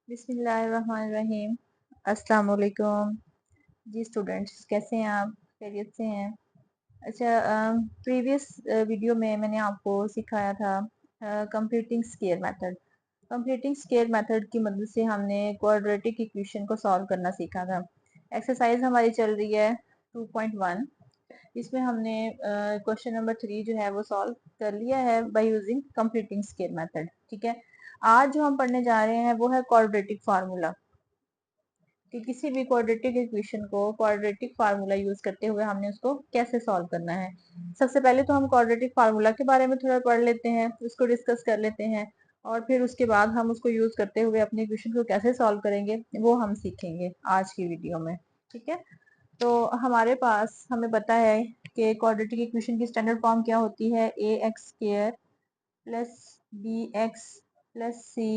बिस्मिल्लाहिर्रहमानिर्रहीम। अस्सलाम वालेकुम। जी स्टूडेंट्स, कैसे हैं आप? खैरियत से हैं? अच्छा, प्रीवियस वीडियो में मैंने आपको सिखाया था computing square method. Computing square method की मदद से हमने क्वाड्रेटिक इक्वेशन को सॉल्व करना सीखा था। एक्सरसाइज हमारी चल रही है 2.1। इसमें हमने क्वेश्चन नंबर 3 जो है वो सॉल्व कर लिया है by using computing square method. ठीक है, आज जो हम पढ़ने जा रहे हैं वो है क्वाड्रेटिक फार्मूला, कि किसी भी क्वाड्रेटिक इक्वेशन को क्वाड्रेटिक फार्मूला यूज करते हुए हमने उसको कैसे सॉल्व करना है। सबसे पहले तो हम क्वाड्रेटिक फार्मूला के बारे में थोड़ा पढ़ लेते हैं, उसको डिस्कस कर लेते हैं, और फिर उसके बाद हम उसको यूज करते हुए अपने इक्वेशन को कैसे सॉल्व करेंगे वो हम सीखेंगे आज की वीडियो में। ठीक है, तो हमारे पास हमें पता है कि क्वाड्रेटिक इक्वेशन की स्टैंडर्ड फॉर्म क्या होती है, A X square plus B X plus C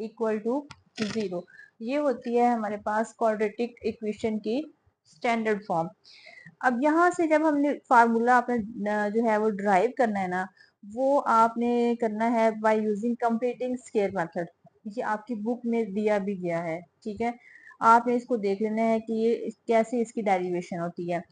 equal to 0। ये होती है हमारे पास क्वाड्रेटिक इक्वेशन की स्टैंडर्ड फॉर्म। अब यहाँ से जब हमने फार्मूला अपने जो है वो ड्राइव करना है ना, वो आपने करना है by using completing square method. ये आपकी बुक में दिया भी गया है। ठीक है, आपने इसको देख लेना है कि ये कैसे इसकी डेरिवेशन होती है।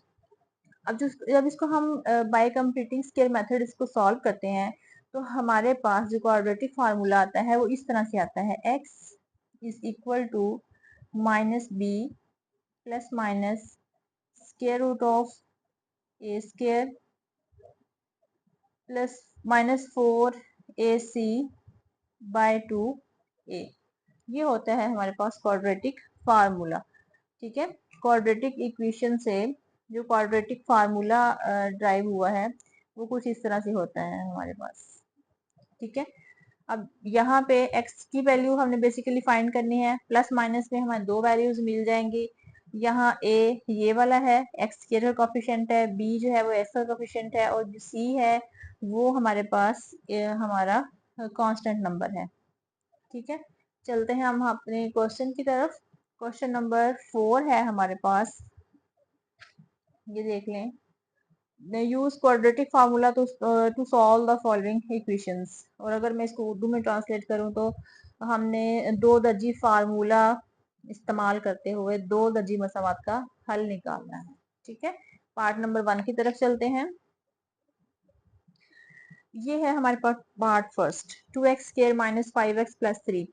अब जब इसको हम बाय कंप्लीटिंग स्केयर मेथड इसको सॉल्व करते हैं, तो हमारे पास जो क्वाड्रेटिक फार्मूला आता है वो इस तरह से आता है, x is equal to minus B plus minus square root of A square plus minus 4ac by 2a। ये होता है हमारे पास क्वाड्रेटिक फार्मूला। ठीक है, क्वाड्रेटिक इक्वेशन से जो क्वाड्रेटिक फार्मूला ड्राइव हुआ है वो कुछ इस तरह से होता है हमारे पास। ठीक है, अब यहाँ पे x की वैल्यू हमने बेसिकली फाइंड करनी है। प्लस माइनस में हमें दो वैल्यूज मिल जाएंगी। यहाँ a ये वाला है, x का कोफिशिएंट है, b जो है वो x का कोफिशिएंट है, और जो c है वो हमारे पास हमारा कांस्टेंट नंबर है। ठीक है, चलते हैं हम अपने क्वेश्चन की तरफ। क्वेश्चन नंबर 4 है हमारे पास, ये देख लें। Use quadratic formula to solve the following equations. और अगर मैं इसको उर्दू में ट्रांसलेट करूं तो हमने दो दर्जी फार्मूला इस्तेमाल करते हुए दो दर्जी मसावात का हल निकालना है। ठीक है, पार्ट नंबर 1 की तरफ चलते हैं। ये है हमारे पास part first, 2x square minus 5x plus 3।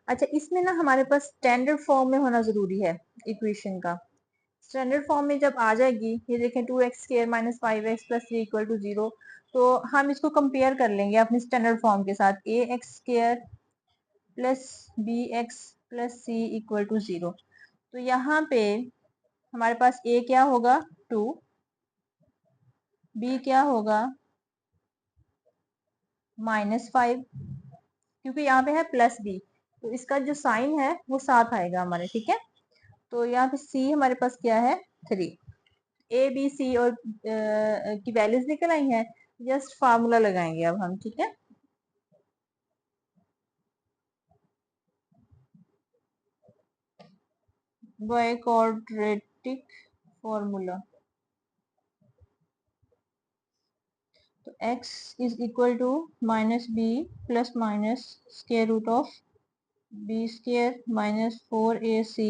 अच्छा, इसमें ना हमारे पास स्टैंडर्ड फॉर्म में होना जरूरी है इक्वेशन का। स्टैंडर्ड फॉर्म में जब आ जाएगी, ये देखें 2x square minus 5x plus 3 equal to 0, तो हम इसको कंपेयर कर लेंगे अपनी स्टैंडर्ड फॉर्म के साथ, A X square plus B X plus C equal to 0। तो यहाँ पे हमारे पास ए क्या होगा 2, बी क्या होगा -5, क्योंकि यहाँ पे है प्लस बी, तो इसका जो साइन है वो साथ आएगा हमारे। ठीक है, तो यहाँ पे सी हमारे पास क्या है 3। ए बी सी और की वैल्यूज निकल आई हैं, जस्ट फार्मूला लगाएंगे अब हम। ठीक है, बाय क्वाड्रेटिक फॉर्मूला, तो x is equal to minus B plus minus square root of B square minus 4ac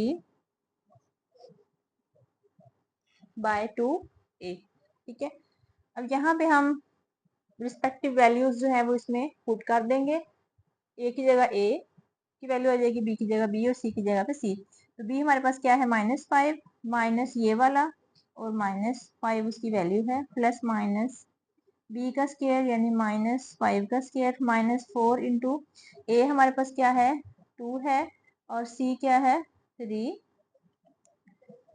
by 2a। ठीक है, अब यहाँ पे हम रिस्पेक्टिव वैल्यूज जो है वो इसमें पुट कर देंगे। a की जगह a की वैल्यू आ जाएगी, b की जगह b और c की जगह पे c। तो b हमारे पास क्या है -5 माइनस ये वाला, और -5 उसकी वैल्यू है, प्लस माइनस b का स्क्वायर यानी -5 का स्क्वायर माइनस 4 इंटू ए हमारे पास क्या है 2 है, और c क्या है 3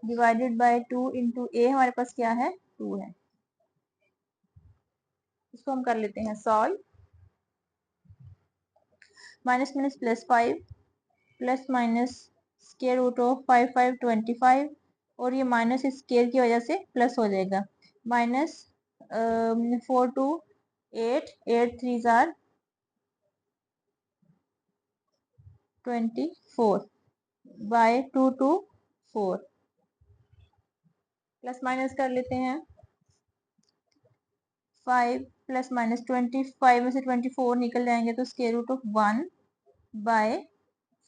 डिवाइडेड बाय 2 इंटू ए हमारे पास क्या है 2 है। इसको हम कर लेते हैं solve. Minus minus plus 5 plus minus square root of 5 5 25, और ये माइनस स्क्वायर की वजह से प्लस हो जाएगा। माइनस 4 टू 8, 8 3 जार 24 बाय 2 टू 4। प्लस माइनस कर लेते हैं, 5 प्लस माइनस 25 में से 24 निकल जाएंगे तो स्क्वायर रूट ऑफ 1 बाय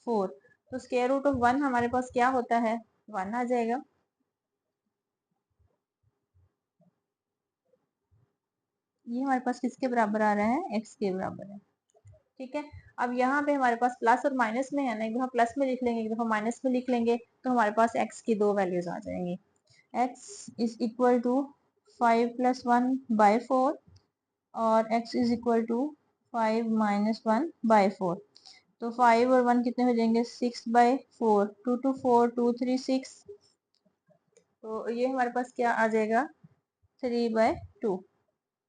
4। तो स्क्वायर रूट ऑफ 1 हमारे पास क्या होता है, 1 आ जाएगा। ये हमारे पास किसके बराबर आ रहा है, x के बराबर है। ठीक है, अब यहाँ पे हमारे पास प्लस और माइनस में है ना, एक दफा प्लस में लिख लेंगे, एक दफा माइनस में लिख लेंगे, तो हमारे पास x की दो वैल्यूज आ जाएंगी। x इज इक्वल टू 5 + 1 / 4 और x इज इक्वल टू 5 - 1 / 4। तो 5 और 1 कितने हो जाएंगे, 6/4, 2 2 4 2 3 6। तो ये हमारे पास क्या आ जाएगा, 3/2।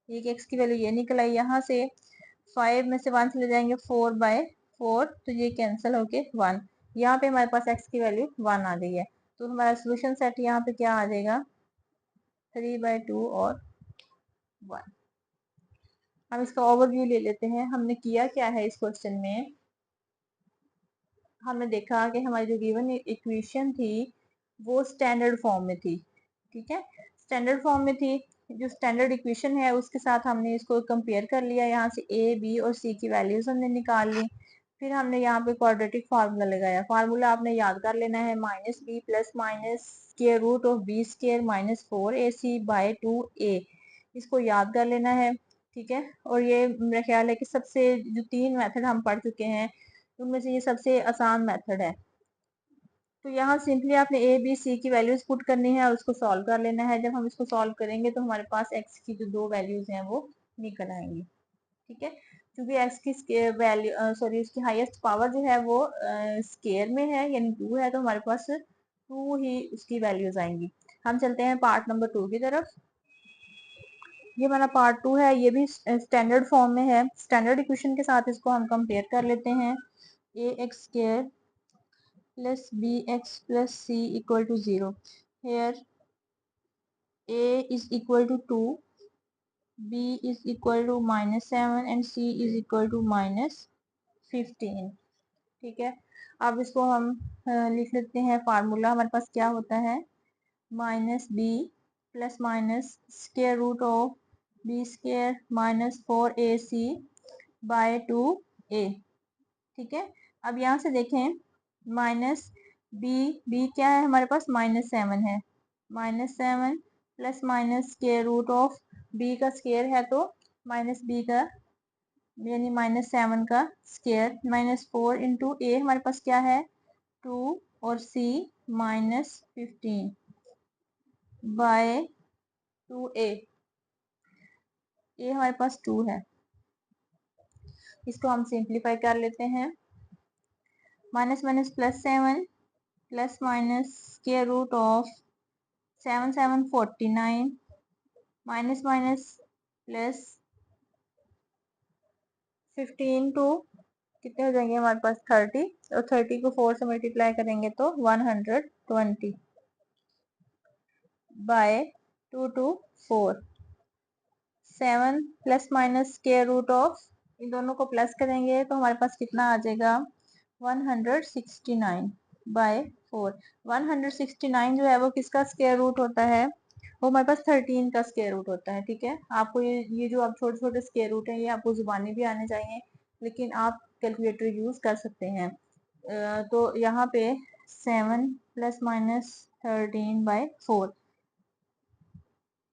एक एक्स की वैल्यू ये निकल आई। यहाँ से 5 में से 1 चले जाएंगे, 4/4, तो ये कैंसिल होके 1। यहाँ पे हमारे पास एक्स की वैल्यू 1 आ गई है। तो हमारा सोल्यूशन सेट यहाँ पे क्या आ जाएगा, 3/2 और 1। हम इसका ओवरव्यू ले लेते हैं। हमने किया क्या है इस क्वेश्चन में, हमने देखा कि हमारी जो गिवन इक्वेशन थी वो स्टैंडर्ड फॉर्म में थी। ठीक है, स्टैंडर्ड फॉर्म में थी। जो स्टैंडर्ड इक्वेशन है उसके साथ हमने इसको कंपेयर कर लिया, यहाँ से ए बी और सी की वैल्यूज हमने निकाल ली। फिर हमने यहाँ पे क्वाड्रेटिक फार्मूला लगाया। फार्मूला आपने याद कर लेना है, -b + square root of b² - 4ac/2a। इसको याद कर लेना है। ठीक है, और ये मेरा ख्याल है कि सबसे जो 3 मेथड हम पढ़ चुके हैं उनमें से ये सबसे आसान मेथड है। तो यहाँ सिंपली आपने ए बी सी की वैल्यूज पुट करनी है और उसको सॉल्व कर लेना है। जब हम इसको सॉल्व करेंगे तो हमारे पास एक्स की जो दो वैल्यूज हैं वो निकल आएंगी। ठीक है, क्योंकि एक्स की वैल्यू सॉरी उसकी हाईएस्ट पावर जो है वो स्केयर में है, यानी 2 है, तो हमारे पास 2 ही उसकी वैल्यूज आएंगी। हम चलते हैं पार्ट नंबर 2 की तरफ। ये हमारा पार्ट 2 है, ये भी स्टैंडर्ड फॉर्म में है। स्टैंडर्ड इक्वेशन के साथ इसको हम कंपेयर कर लेते हैं। ax² plus bx plus c equal to 0. Here a is equal to 2, b is equal to -7 and c is equal to -15। ठीक है, अब इसको हम लिख लेते हैं। फार्मूला हमारे पास क्या होता है, -b + square root of b² - 4ac/2a। ठीक है, अब यहाँ से देखें, माइनस बी क्या है हमारे पास, -7 है। -7 + स्क्वायर रूट ऑफ बी का स्क्वायर है तो -b का यानी -7 का स्क्वायर, -4 इंटू ए हमारे पास क्या है, 2 और c -15/2a। ए हमारे पास 2 है। इसको हम सिंप्लीफाई कर लेते हैं। -7 + square root of 7 7 49 plus 15 two कितने हो जाएंगे हमारे पास 30, और 30 को 4 से मल्टीप्लाई करेंगे तो 120/2 to 4। 7 ± स्क्वायर रूट ऑफ, इन दोनों को प्लस करेंगे तो हमारे पास कितना आ जाएगा, 169/4। 169 जो है वो किसका स्क्वायर रूट होता है, वो हमारे पास 13 का स्क्वायर रूट होता है। ठीक है, आपको ये जो आप छोटे छोटे स्क्वायर रूट है ये आपको जुबानी भी आने चाहिए, लेकिन आप कैलकुलेटर यूज कर सकते हैं। तो यहाँ पे 7 ± 13/4,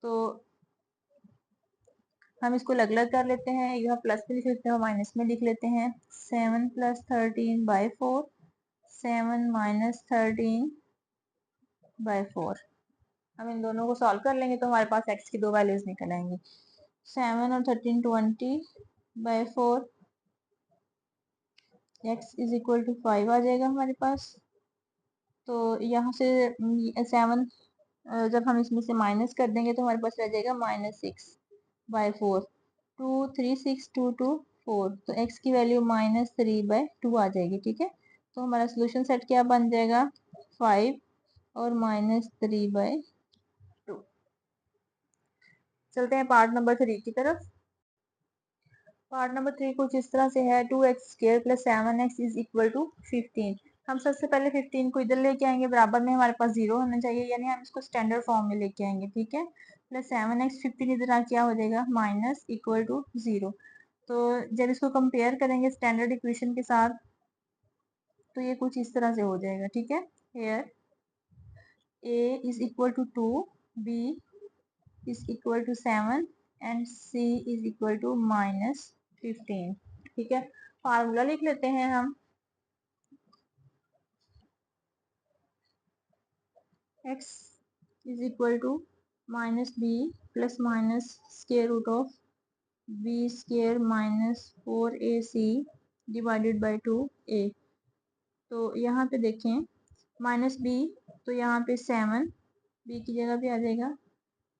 तो हम इसको अलग अलग कर लेते हैं। यहाँ प्लस में लिख लेते हैं, माइनस में लिख लेते हैं। 7 + 13/4, 7 - 13/4। हम इन दोनों को सॉल्व कर लेंगे तो हमारे पास एक्स की दो वैल्यूज निकल आएंगी। 7 और 13 20/4, एक्स इज इक्वल टू 5 आ जाएगा हमारे पास। तो यहाँ से 7 जब हम इसमें से माइनस कर देंगे तो हमारे पास रह जाएगा -6/4। 2 3 6 2 2 4, तो x की वैल्यू -3/2 आ जाएगी। ठीक है, तो हमारा सोल्यूशन सेट क्या बन जाएगा, 5 और -3/2। चलते हैं पार्ट नंबर 3 की तरफ। पार्ट नंबर 3 कुछ इस तरह से है, 2x² + 7x is equal to 15। हम सबसे पहले 15 को इधर लेके आएंगे, बराबर में हमारे पास 0 होना चाहिए, यानी हम इसको स्टैंडर्ड फॉर्म में लेके आएंगे। ठीक है, +7x 15 इधर आ क्या हो जाएगा, माइनस इक्वल टू 0। तो जब इसको कंपेयर करेंगे स्टैंडर्ड इक्वेशन के साथ तो ये कुछ इस तरह से हो जाएगा, ठीक है। Here a is equal to 2, b is equal to 7 and c is equal to -15, ठीक है। फार्मूला लिख लेते हैं हम। x is equal to -b plus minus square root of b square minus 4ac divided by 2a। तो यहाँ पे देखें -b, तो यहाँ पे 7 b की जगह पे आ जाएगा,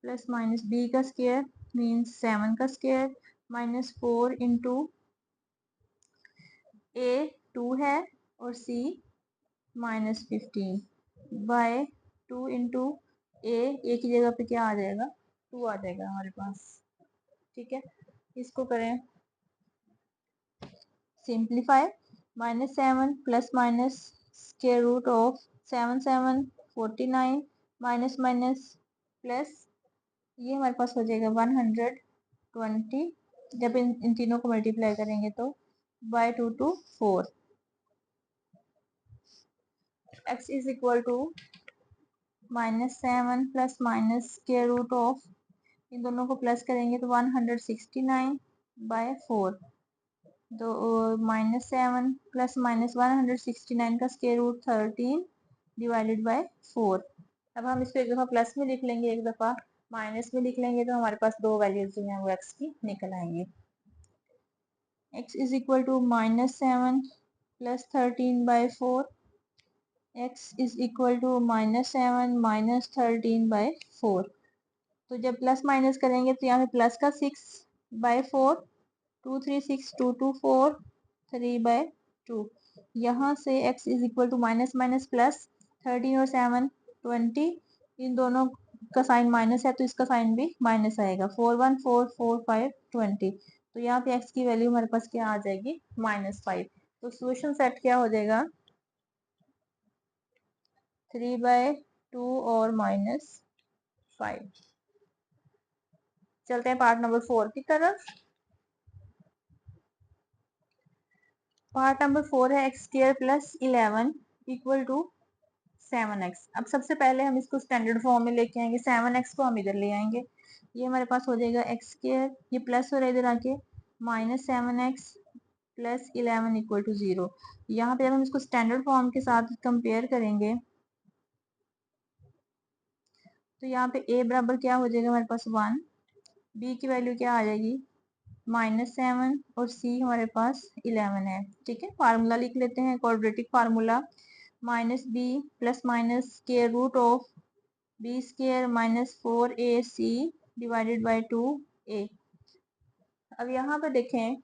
प्लस माइनस b का स्क्वायर मीन्स 7 का स्क्वायर माइनस 4 इंटू a 2 है और c -15 बाय 2 इंटू a की जगह पे क्या आ जाएगा, 2 आ जाएगा हमारे पास, ठीक है। इसको करें simplify, -7 plus minus square root of 7 7 49 minus minus plus, ये हमारे पास हो जाएगा 120, जब इन तीनों को मल्टीप्लाई करेंगे तो by 2 to 4। x is equal to -7 plus minus square root of, इन दोनों को प्लस करेंगे तो 169 बाय 4, तो -7 प्लस माइनस 169 का स्क्वायर रूट 13 डिवाइडेड बाय 4। अब हम इसको एक दफा प्लस में लिख लेंगे, एक दफा माइनस में लिख लेंगे, तो हमारे पास दो वैल्यूज जो हैं वो x की निकल आएंगे। x is equal to -7 plus 13 by 4, x is equal to -7 minus 13 by 4। तो जब प्लस माइनस करेंगे तो यहाँ पे प्लस का 6 बाय 4, 2 3 6 2 2 4 3 बाय 2। यहाँ से x is equal to minus minus plus, 13 और 7 20, इन दोनों का साइन माइनस है तो इसका साइन भी माइनस आएगा, 4 1 4 4 5 20। तो यहाँ पे x की वैल्यू हमारे पास क्या आ जाएगी, -5। तो सोल्यूशन सेट क्या हो जाएगा, 3/2 और -5। चलते हैं पार्ट नंबर 4 की तरफ। पार्ट नंबर 4 है x square plus 11 equal to 7x। अब सबसे पहले हम इसको स्टैंडर्ड फॉर्म में लेके आएंगे, 7x को हम इधर ले आएंगे, ये हमारे पास हो जाएगा x स्क्वायर, ये प्लस हो रहा है इधर आके, -7x प्लस 11 इक्वल टू 0। यहाँ पे जब हम इसको स्टैंडर्ड फॉर्म के साथ कंपेयर करेंगे तो यहाँ पे a बराबर क्या हो जाएगा हमारे पास 1, b की वैल्यू क्या आ जाएगी -7 और c हमारे पास 11 है, ठीक है। फार्मूला लिख लेते हैं, quadratic formula, -b plus minus square root of b square minus 4ac divided by 2a। अब यहाँ पे देखें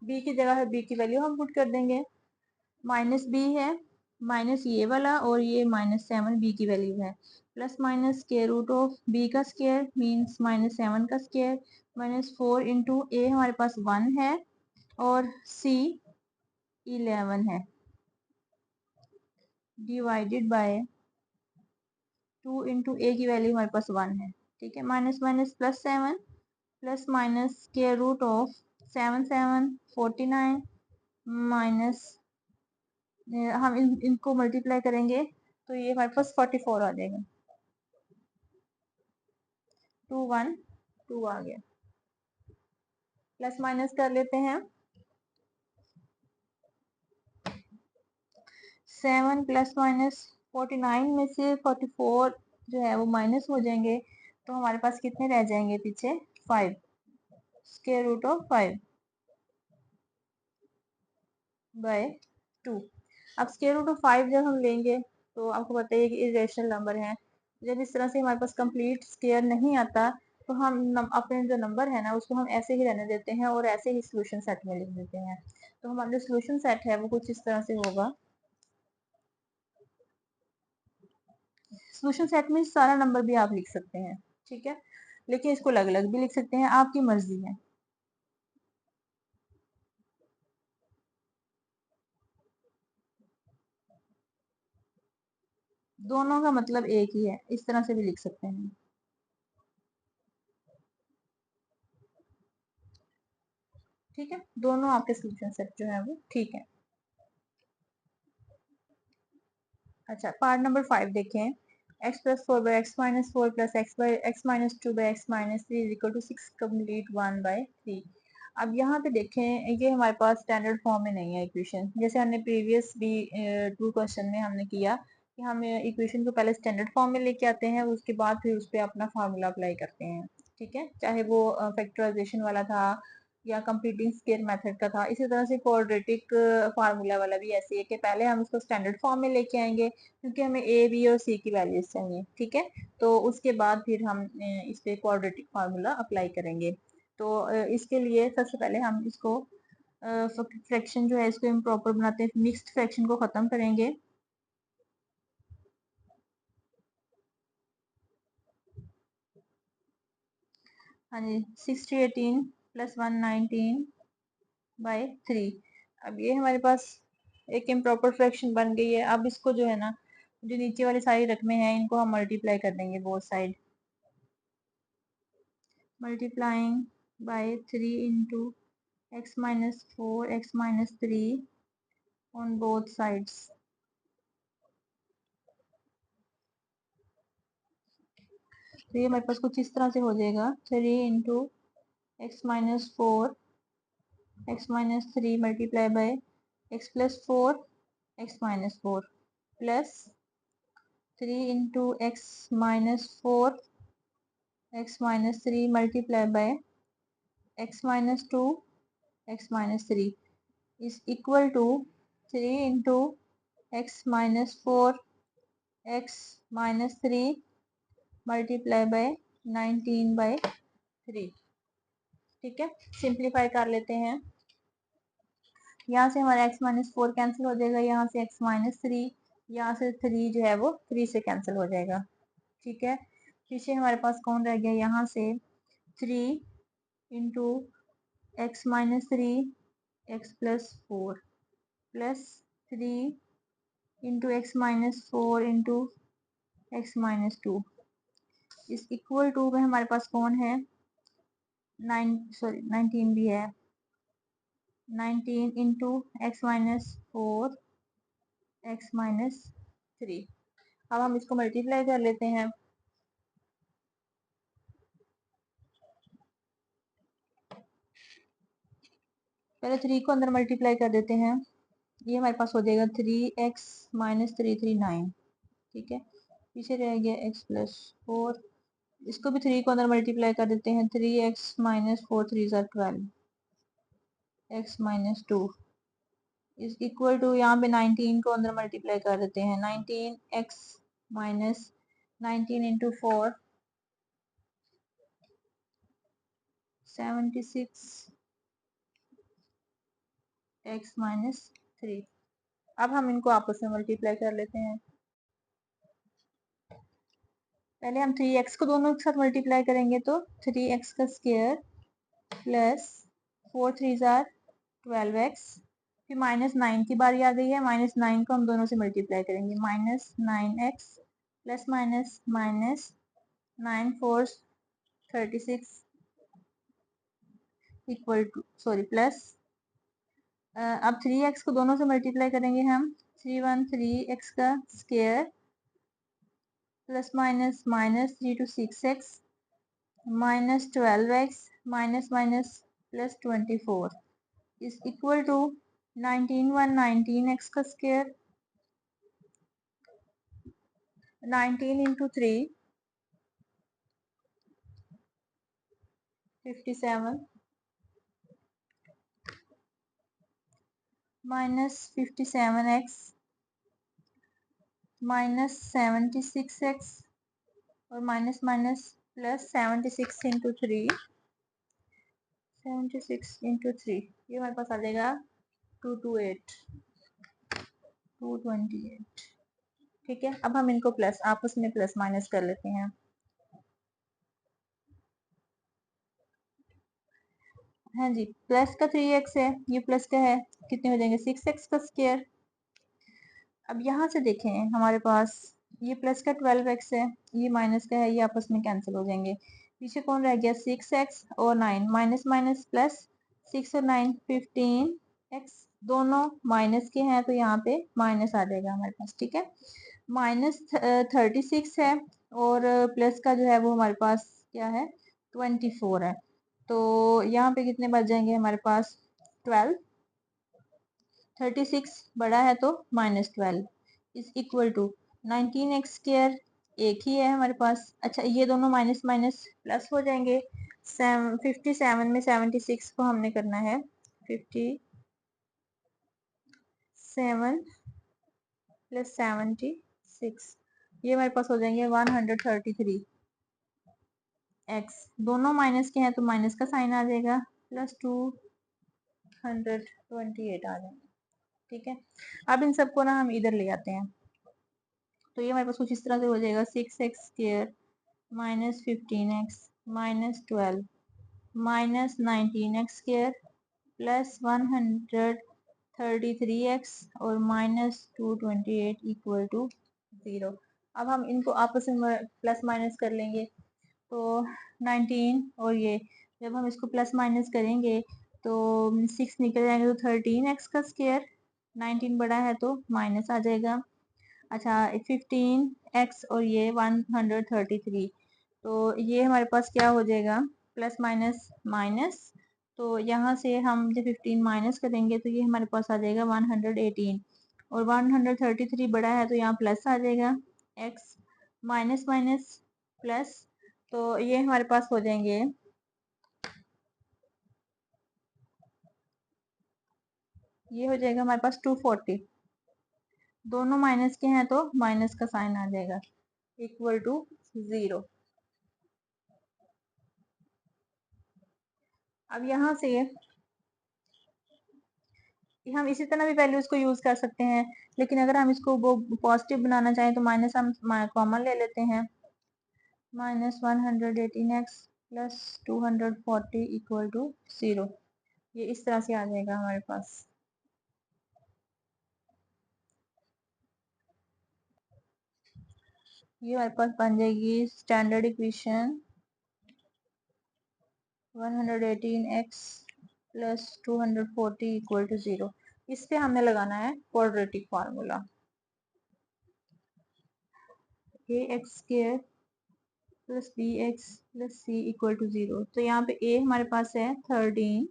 b की जगह है b की वैल्यू हम पुट कर देंगे, -b है माइनस ये वाला और ये -7 b की वैल्यू है, plus minus square root of b का स्क्वायर मीन्स -7 का स्क्वायर माइनस 4 इंटू a हमारे पास 1 है और c 11 है डिवाइडेड बाय 2 इंटू ए की वैल्यू हमारे पास 1 है, ठीक है। Minus minus plus 7 plus minus square root of 7 7 49 minus, हम इनको मल्टीप्लाई करेंगे तो ये हमारे पास 44 आ जाएगा, 2 1 2 आ गया। प्लस माइनस कर लेते हैं, 7 प्लस माइनस 49 में से 44 जो है वो माइनस हो जाएंगे, तो हमारे पास कितने रह जाएंगे पीछे, 5, स्क्वायर रूट ऑफ 5 बाय 2। अब स्क्वायर रूट ऑफ 5 जब हम लेंगे तो आपको पता है कि इरेशनल नंबर है, जब इस तरह से हमारे पास कंप्लीट स्क्वायर नहीं आता तो हम अपने जो नंबर है ना उसको हम ऐसे ही रहने देते हैं और ऐसे ही सोल्यूशन सेट में लिख देते हैं। तो हमारा जो सोल्यूशन सेट है वो कुछ इस तरह से होगा, सोल्यूशन सेट में सारा नंबर भी आप लिख सकते हैं, ठीक है, लेकिन इसको अलग अलग भी लिख सकते हैं, आपकी मर्जी है। दोनों का मतलब एक ही है, इस तरह से भी लिख सकते हैं, ठीक है। दोनों आपके सोल्यूशन सेट जो है वो ठीक है। अच्छा, पार्ट नंबर 5 देखें। x plus 4 by x minus 4 plus x by x minus 2 by x minus 3 is equal to 6 complete 1 by 3। अब यहाँ पे देखें, ये हमारे पास स्टैंडर्ड फॉर्म में नहीं है इक्वेशन, जैसे हमने प्रीवियस भी 2 क्वेश्चन में हमने किया कि हम इक्वेशन को पहले स्टैंडर्ड फॉर्म में लेके आते हैं, उसके बाद फिर उस पर अपना फार्मूला अप्लाई करते हैं। ठीक है, चाहे वो फैक्टराइजेशन वाला था या कंप्लीटिंग स्केयर मेथड का था, इसी तरह से क्वाड्रेटिक फार्मूला वाला भी ऐसे है कि पहले हम उसको स्टैंडर्ड फॉर्म में लेके आएंगे क्योंकि हमें ए बी और सी की वैल्यूज चाहिए। ठीक है, तो उसके बाद फिर हम इस पे क्वाड्रेटिक फार्मूला अप्लाई करेंगे। तो इसके लिए सबसे पहले हम इसको फ्रैक्शन जो है इसको इम्प्रॉपर बनाते हैं, मिक्स्ड फ्रैक्शन को खत्म करेंगे। हाँ जी, 6018 प्लस 119 बाई 3। अब ये हमारे पास एक इम्प्रॉपर फ्रैक्शन बन गई है। अब इसको जो है ना, जो नीचे वाली सारी रकमें हैं इनको हम मल्टीप्लाई कर देंगे both side, multiplying by 3 into x minus 4 x minus 3 on both sides। तो ये हमारे पास कुछ इस तरह से हो जाएगा, 3 into x minus 4 x minus 3 multiply bye x plus 4 x minus 4 plus 3 into x minus 4 x minus 3 multiply bye x minus 2 x minus 3 is equal to 3 into x minus 4 x minus 3 multiply by 19 by 3। ठीक है, simplify कर लेते हैं। यहाँ से हमारा x minus 4 cancel हो जाएगा, यहाँ से x माइनस 3, यहाँ से 3 जो है वो 3 से कैंसिल हो जाएगा। ठीक है, पीछे हमारे पास कौन रह गया, यहाँ से 3 into x minus 3 x plus 4 plus 3 into x minus 4 into x minus 2 इस इक्वल टू में हमारे पास कौन है, 19 भी है, 19 into x minus 4 x minus 3। अब हम इसको मल्टीप्लाई कर लेते हैं। पहले 3 को अंदर मल्टीप्लाई कर देते हैं, ये हमारे पास हो जाएगा 3x माइनस 3 3 9। ठीक है, पीछे रह गया x प्लस 4, इसको भी 3 को अंदर मल्टीप्लाई कर देते हैं, 3x minus 4 3 12 x minus 2 is equal to, यहाँ पे 19 को अंदर मल्टीप्लाई कर देते हैं, 19x minus 19 into 4 76 x minus 3। अब हम इनको आपस में मल्टीप्लाई कर लेते हैं। पहले हम 3x को दोनों के साथ मल्टीप्लाई करेंगे, तो 3x का स्क्वायर प्लस 4 3 12x, फिर माइनस 9 की बारी आ गई है, माइनस 9 को हम दोनों से मल्टीप्लाई करेंगे, minus 9x plus minus minus 9 4 36 equal to sorry plus, अब 3x को दोनों से मल्टीप्लाई करेंगे हम, 3 1 3x का square plus minus minus 3 2 6x minus 12x minus minus plus 24 is equal to 19 1 19x का square, 19 into 3 57 minus 57x minus 76x और minus minus plus 76 into 3 76 into 3, ये हमारे पास आ जाएगा 228 228। ठीक है, अब हम इनको प्लस आपस में प्लस माइनस कर लेते हैं। हाँ जी, प्लस का 3x है, ये प्लस का है, कितने हो जाएंगे 6x का स्क्वायर। अब यहाँ से देखें हमारे पास ये प्लस का 12x है, ये माइनस का है, ये आपस में कैंसिल हो जाएंगे। पीछे कौन रह गया 6x और 9, माइनस माइनस प्लस 6 और 9 15x दोनों माइनस के हैं तो यहाँ पे माइनस आ जाएगा हमारे पास, ठीक है। -36 है और प्लस का जो है वो हमारे पास क्या है, 24 है। तो यहाँ पे कितने बच जाएंगे हमारे पास, 12। 36 बड़ा है तो -12 इज इक्वल टू 19x²। एक ही है हमारे पास। अच्छा, ये दोनों माइनस माइनस प्लस हो जाएंगे। 57 में 76 को हमने करना है 57 प्लस 76, ये हमारे पास हो जाएंगे 133 x। दोनों माइनस के हैं तो माइनस का साइन आ जाएगा, प्लस 228 आ जाएंगे, ठीक है। अब इन सबको ना हम इधर ले आते हैं, तो ये हमारे पास कुछ इस तरह से हो जाएगा 6x² -15x -12 -19x² plus 133x और -228 इक्वल टू 0। अब हम इनको आपस में प्लस माइनस कर लेंगे, तो 19 और ये जब हम इसको प्लस माइनस करेंगे तो 6 निकल जाएंगे, तो 13x का स्क्वायर। 19 बड़ा है तो माइनस आ जाएगा। अच्छा, 15x और ये 133, तो ये हमारे पास क्या हो जाएगा, प्लस माइनस माइनस। तो यहाँ से हम जब 15 माइनस करेंगे तो ये हमारे पास आ जाएगा 118 और 133 बड़ा है तो यहाँ प्लस आ जाएगा, x माइनस माइनस प्लस। तो ये हमारे पास हो जाएंगे, ये हो जाएगा हमारे पास 240। दोनों माइनस के हैं तो माइनस का साइन आ जाएगा, इक्वल टू 0। अब यहाँ से हम इसी तरह भी वैल्यूज को यूज कर सकते हैं, लेकिन अगर हम इसको वो पॉजिटिव बनाना चाहें तो माइनस हम कॉमन ले लेते हैं। -118x प्लस 240 इक्वल टू 0, ये इस तरह से आ जाएगा हमारे पास। ये हमारे पास बन जाएगी standard equation 118x plus 240 equal to 0। इस पे हमने लगाना है quadratic formula, ax² plus bx plus c equal to 0। तो यहाँ पे a हमारे पास है 13,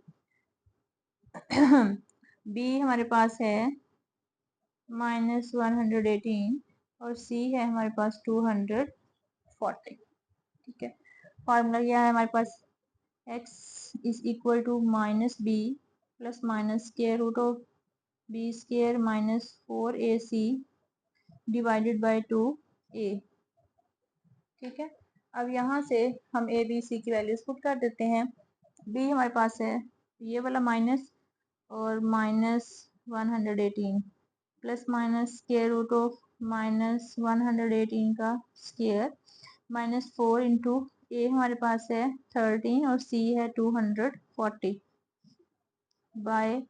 b हमारे पास है -118 और c है हमारे पास 240, ठीक है। फॉर्मूला क्या है हमारे पास, x is equal to -b plus minus square root of b² -4ac divided by 2a, ठीक है। अब यहाँ से हम a b c की वैल्यूज पुट कर देते हैं। b हमारे पास है ये वाला माइनस और -118 plus minus square root of -118 का स्क्वायर -4 इंटू ए हमारे पास है 13 और c है 240 बाय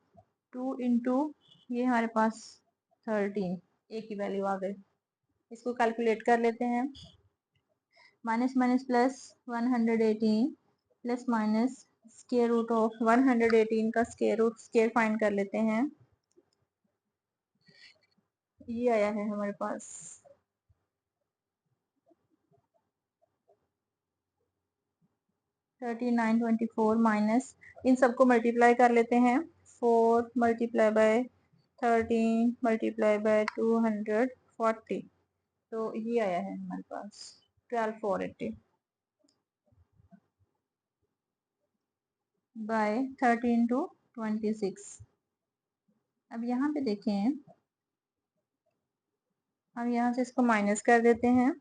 2 इंटू ये हमारे पास 13, ए की वैल्यू आ गई। इसको कैलकुलेट कर लेते हैं, minus minus plus 118 plus minus square root of 118 का स्क्वायर रूट, स्क्वायर फाइंड कर लेते हैं। ये आया है हमारे पास 3924 माइनस, इन सबको मल्टीप्लाई कर लेते हैं। 4 मल्टीप्लाई बाय 13 मल्टीप्लाई बाय 240, तो ये आया है हमारे पास 12480 बाय 13 टू 26। अब यहाँ पे देखें, हम यहाँ से इसको माइनस कर देते हैं।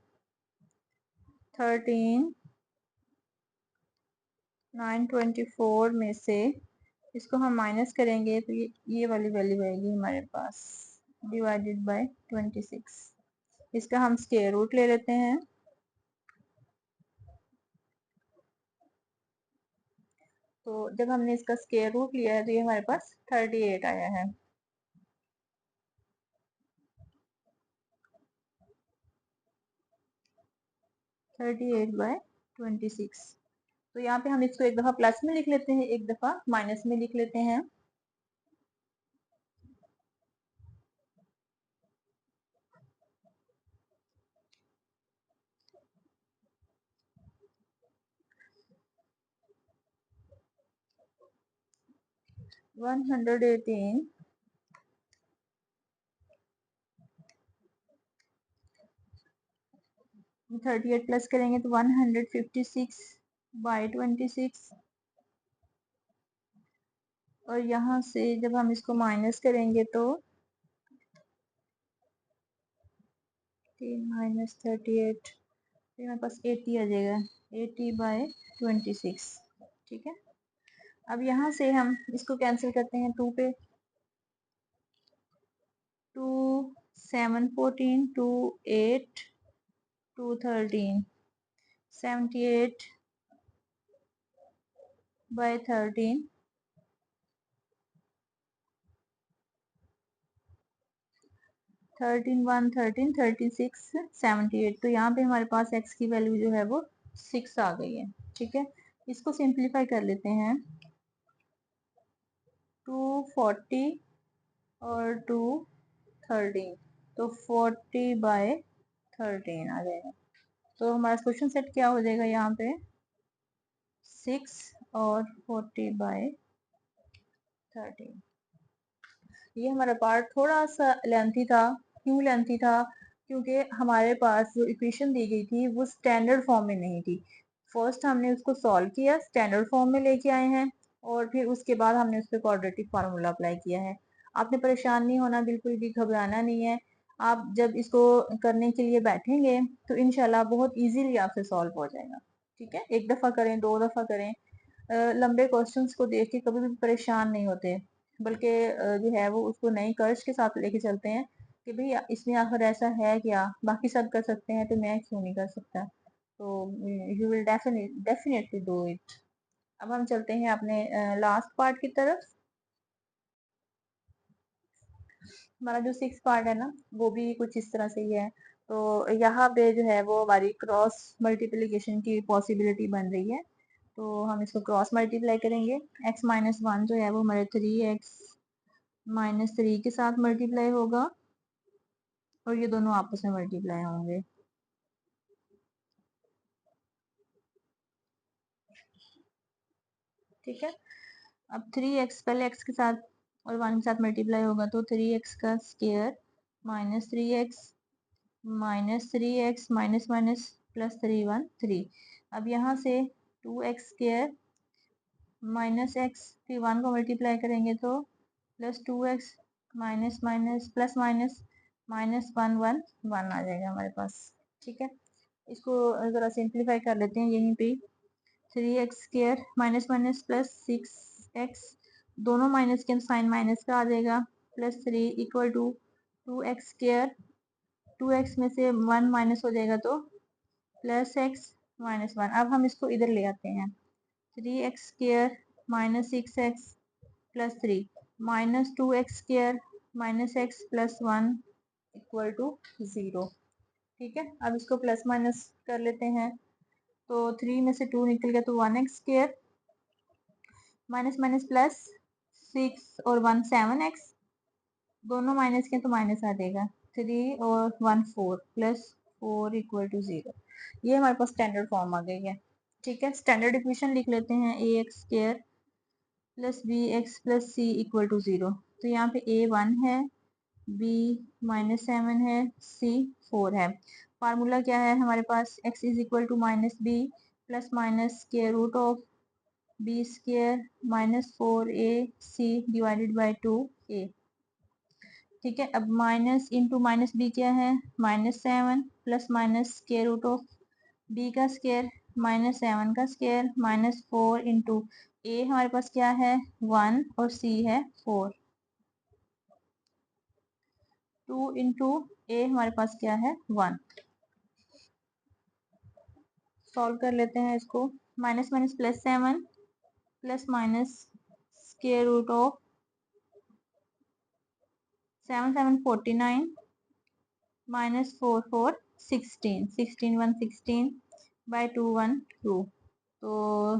13924 में से इसको हम माइनस करेंगे तो ये वाली वैल्यू आएगी हमारे पास, डिवाइडेड बाय 26। इसका हम स्क्वायर रूट ले लेते हैं, तो जब हमने इसका स्क्वायर रूट लिया है तो ये हमारे पास 38 आया है। Thirty eight by 26। तो यहाँ पे हम इसको एक दफा प्लस में लिख लेते हैं, एक दफा माइनस में लिख लेते हैं। 118 38 प्लस करेंगे तो 156/26 और यहाँ से जब हम इसको माइनस करेंगे तो 10 - 38 फिर हमारे पास 80 आ जाएगा, 80/26। ठीक है, अब यहाँ से हम इसको कैंसिल करते हैं 2 पे, 2 7 14 2 8 2 13 78/13 13 1 13 36 78। तो यहाँ पे हमारे पास x की वैल्यू जो है वो 6 आ गई है। ठीक है, इसको सिंप्लीफाई कर लेते हैं, 240 और 213 तो 40/13 आ जाएगा। तो हमारा क्वेश्चन सेट क्या हो जाएगा यहाँ पे, 6 और 40/13। ये हमारा पार्ट थोड़ा सा लेंथी था। क्यों लेंथी था? क्योंकि हमारे पास जो इक्वेशन दी गई थी वो स्टैंडर्ड फॉर्म में नहीं थी। फर्स्ट हमने उसको सॉल्व किया, स्टैंडर्ड फॉर्म में लेके आए हैं और फिर उसके बाद हमने उस पर क्वाड्रेटिक फार्मूला अप्लाई किया है। आपने परेशान नहीं होना, बिल्कुल भी घबराना नहीं है। आप जब इसको करने के लिए बैठेंगे तो इनशाला बहुत इजीली आपसे सॉल्व हो जाएगा। ठीक है, एक दफा करें, 2 दफा करें, लंबे क्वेश्चंस को देख के कभी भी परेशान नहीं होते, बल्कि जो है वो उसको नई कर्ज के साथ लेके चलते हैं कि भाई इसमें आखिर ऐसा है क्या, बाकी सब कर सकते हैं तो मैं क्यों नहीं कर सकता। तो you will definitely do it. अब हम चलते हैं अपने लास्ट पार्ट की तरफ। हमारा जो 6 पार्ट है ना वो भी कुछ इस तरह से ही है। तो यहाँ पे जो है वो हमारी क्रॉस मल्टीप्लीकेशन की पॉसिबिलिटी बन रही है। तो हम इसको क्रॉस मल्टीप्लाई करेंगे, x-1 जो है वो हमारे 3x-3 के साथ मल्टीप्लाई होगा और ये दोनों आपस में मल्टीप्लाई होंगे। ठीक है, अब 3x पहले x के साथ और 1 के साथ मल्टीप्लाई होगा तो 3x का square minus 3x minus 3x minus minus plus 3 अब यहाँ से 2x स्क्वायर माइनस x फिर 1 को मल्टीप्लाई करेंगे तो plus 2x minus minus plus minus minus 1 आ जाएगा हमारे पास। ठीक है, इसको जरा सिंप्लीफाई कर लेते हैं यहीं पे, 3x square minus minus plus 6x, दोनों माइनस के साइन माइनस का आ जाएगा, plus 3 equal to 2x square, 2x में से 1 माइनस हो जाएगा तो प्लस x माइनस 1। अब हम इसको इधर ले आते हैं, 3x square minus 6x plus 3 minus 2x square minus x plus 1 equal to 0। ठीक है, अब इसको प्लस माइनस कर लेते हैं तो 3 में से 2 निकल गया तो 1x square minus minus plus 6 और 1 7x, दोनों माइनस के तो माइनस आ जाएगा, 3 और 1 4 प्लस 4 इक्वल टू 0। ये हमारे पास स्टैंडर्ड फॉर्म आ गई है। ठीक है, स्टैंडर्ड इक्वेशन लिख लेते हैं, ax square plus bx plus c equal to 0। तो यहाँ पे a 1 है, b -7 है, c 4 है। फार्मूला क्या है हमारे पास, x is equal to minus B plus minus square root of B square minus 4ac divided by 2a। ठीक है, अब माइनस इंटू माइनस बी क्या है, -7 plus minus square root of b का स्क्वायर -7 का स्क्वायर माइनस 4 इंटू ए हमारे पास क्या है 1 और सी है 4, 2 इंटू ए हमारे पास क्या है 1। सॉल्व कर लेते हैं इसको, minus minus plus 7 plus minus square root of 7 7 49 minus 4 4 16 16 1 16 by 2 1 2। तो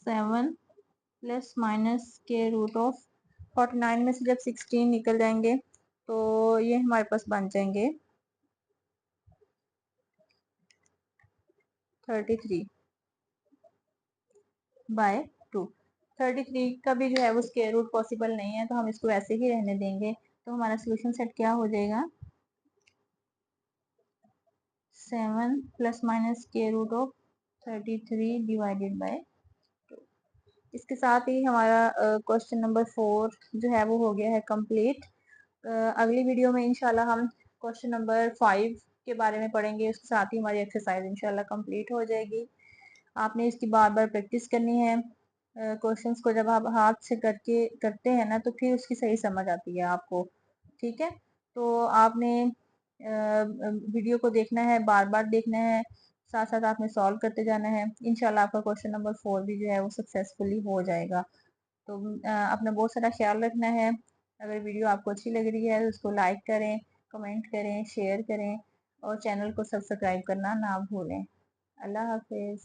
7 प्लस माइनस के रूट ऑफ 49 में से जब 16 निकल जाएंगे तो ये हमारे पास बन जाएंगे 33/2। 33 का भी जो है वो स्क्वायर रूट पॉसिबल नहीं है, तो हम इसको ऐसे ही रहने देंगे। तो हमारा सोल्यूशन सेट क्या हो जाएगा, 7 plus minus square root of 33 divided by 2। इसके साथ ही हमारा क्वेश्चन नंबर 4 जो है वो हो गया है कंप्लीट। अगली वीडियो में इंशाल्लाह हम क्वेश्चन नंबर 5 के बारे में पढ़ेंगे, उसके साथ ही हमारी एक्सरसाइज इंशाल्लाह कंप्लीट हो जाएगी। आपने इसकी बार बार प्रैक्टिस करनी है। क्वेश्चंस को जब आप हाथ से करते हैं ना, तो फिर उसकी सही समझ आती है आपको। ठीक है, तो आपने वीडियो को देखना है, बार बार देखना है, साथ साथ आपने सॉल्व करते जाना है। इंशाल्लाह आपका क्वेश्चन नंबर 4 भी जो है वो सक्सेसफुली हो जाएगा। तो अपना बहुत सारा ख्याल रखना है। अगर वीडियो आपको अच्छी लग रही है तो उसको लाइक करें, कमेंट करें, शेयर करें और चैनल को सब्सक्राइब करना ना भूलें। अल्लाह हाफिज।